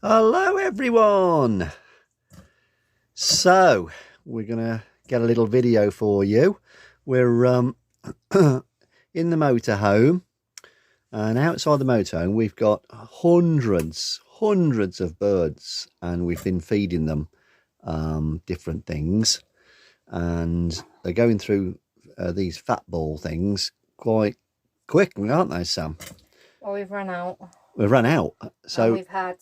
Hello everyone. So we're gonna get a little video for you. We're in the motorhome, and outside the motorhome we've got hundreds of birds, and we've been feeding them different things, and they're going through these fat ball things quite quickly, aren't they, Sam? Well, we've run out. We've run out, so and we've had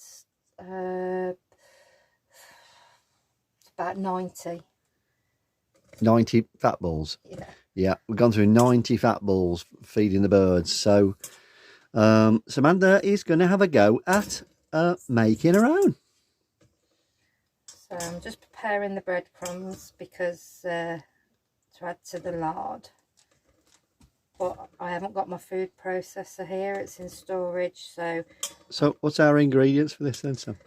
about 90 fat balls. Yeah, we've gone through 90 fat balls feeding the birds. So Samantha is going to have a go at making her own. So I'm just preparing the breadcrumbs because to add to the lard, but I haven't got my food processor here, it's in storage. So what's our ingredients for this then, Sam?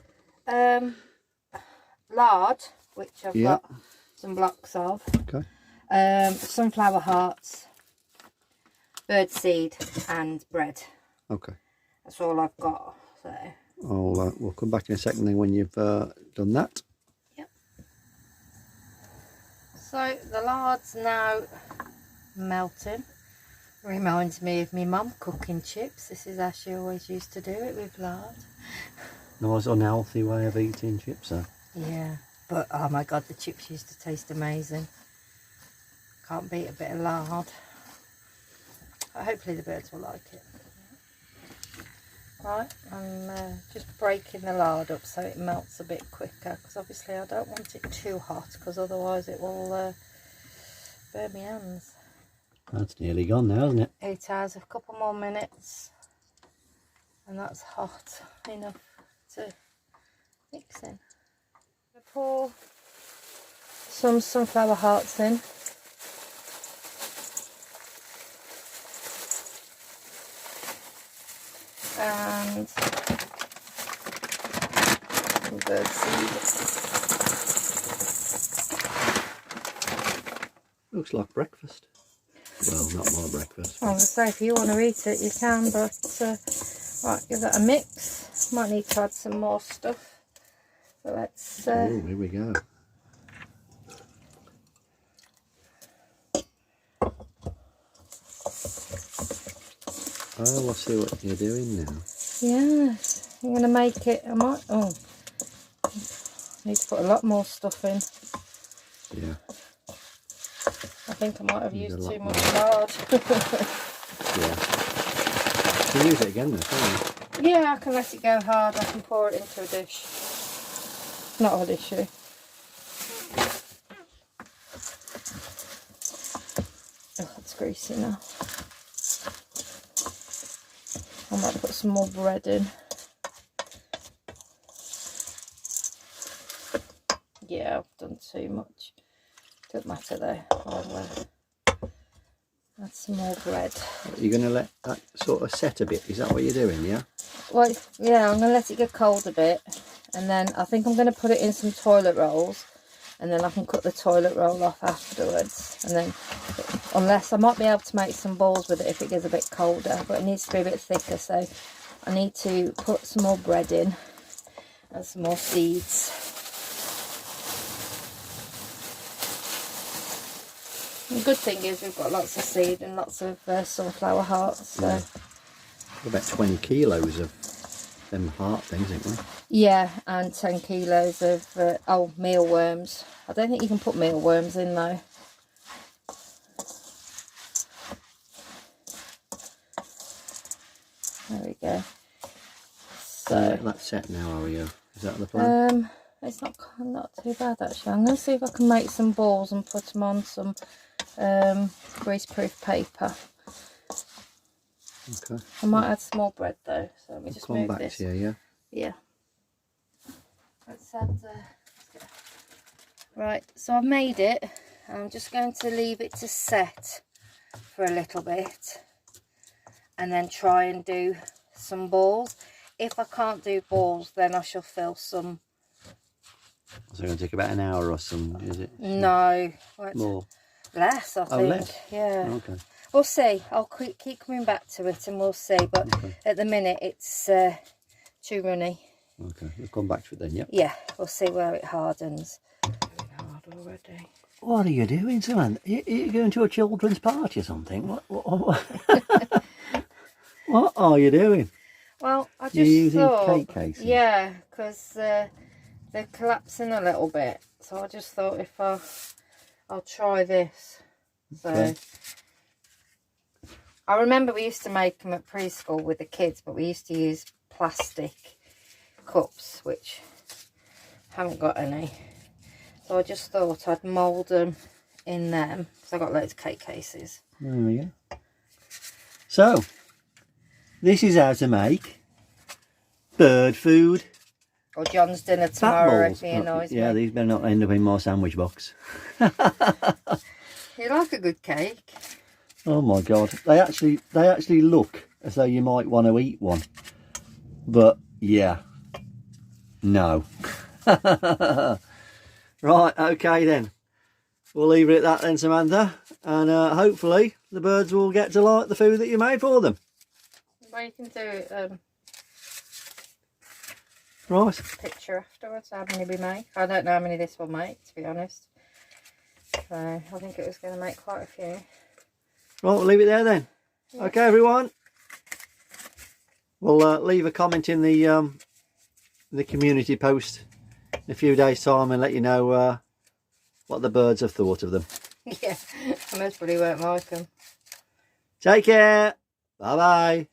Lard, which I've got some blocks of. Okay. Sunflower hearts, birdseed and bread. Okay. That's all I've got. So we'll come back in a second then when you've done that. Yep. So the lard's now melting. Reminds me of my mum cooking chips. This is how she always used to do it, with lard. Nice unhealthy way of eating chips, though. Yeah, but oh my god, the chips used to taste amazing. Can't beat a bit of lard. But hopefully the birds will like it. Right, I'm just breaking the lard up so it melts a bit quicker, because obviously I don't want it too hot, because otherwise it will burn my hands. That's nearly gone now, isn't it? It has a couple more minutes, and that's hot enough to mix in. I pour some sunflower hearts in. And some birdseed. Looks like breakfast. Well, not my breakfast. I was going to say, if you want to eat it, you can, but right, give that a mix. Might need to add some more stuff. So let's. Oh, here we go. Oh, I see what you're doing now. Yes, I'm going to make it. I need to put a lot more stuff in. Yeah. I think I might have used too much lard. Yeah. You can use it again though, can't you? Yeah, I can let it go hard. I can pour it into a dish. Not an issue. Oh, it's greasy now. I might put some more bread in. Yeah, I've done too much. Doesn't matter though. I'll add some more bread. You're going to let that sort of set a bit, is that what you're doing, yeah? Well, yeah, I'm going to let it get cold a bit, and then I think I'm going to put it in some toilet rolls, and then I can cut the toilet roll off afterwards. And then, unless I might be able to make some balls with it if it gets a bit colder, but it needs to be a bit thicker, so I need to put some more bread in and some more seeds. The good thing is we've got lots of seed and lots of sunflower hearts. So. Yeah. About 20 kilos of them heart things, ain't we? Yeah, and 10 kilos of mealworms. I don't think you can put mealworms in though. There we go. So that's set now, are you? Is that the plan? It's not too bad actually. I'm going to see if I can make some balls and put them on some greaseproof paper. Okay. I might add some more bread though, so let me just move back this. To you, yeah? Yeah. Let's add. Right, so I've made it. I'm just going to leave it to set for a little bit, and then try and do some balls. If I can't do balls, then I shall fill some. So it's going to take about an hour or something, is it? No. More? Less, I think. Oh, less? Yeah. Okay. We'll see. I'll keep coming back to it and we'll see. But at the minute, it's too runny. Okay, we'll come back to it then, yep. Yeah, we'll see where it hardens. It's doing hard already. What are you doing, Samantha? You going to a children's party or something? What what are you doing? Well, I just You're using thought, cake cases? yeah, because they're collapsing a little bit. So I just thought if I'll try this. So Okay. I remember we used to make them at preschool with the kids, but we used to use plastic cups, which haven't got any. So I just thought I'd mould them in them, because I got loads of cake cases. There we go. So, this is how to make bird food. Or John's dinner Fat tomorrow balls. if he annoys Yeah, me. these better not end up in my sandwich box. You like a good cake? Oh my god, they actually look as though you might want to eat one, but yeah, no. Right, okay then, we'll leave it at that then, Samantha, and hopefully the birds will get to like the food that you made for them. Well, you can do it. Right. Picture afterwards how many we make. I don't know how many this will make, to be honest. So I think it was going to make quite a few. Right, we'll leave it there then. Yeah. Okay, everyone. We'll leave a comment in the community post in a few days' time and let you know what the birds have thought of them. Yeah, most probably won't like them. Take care. Bye bye.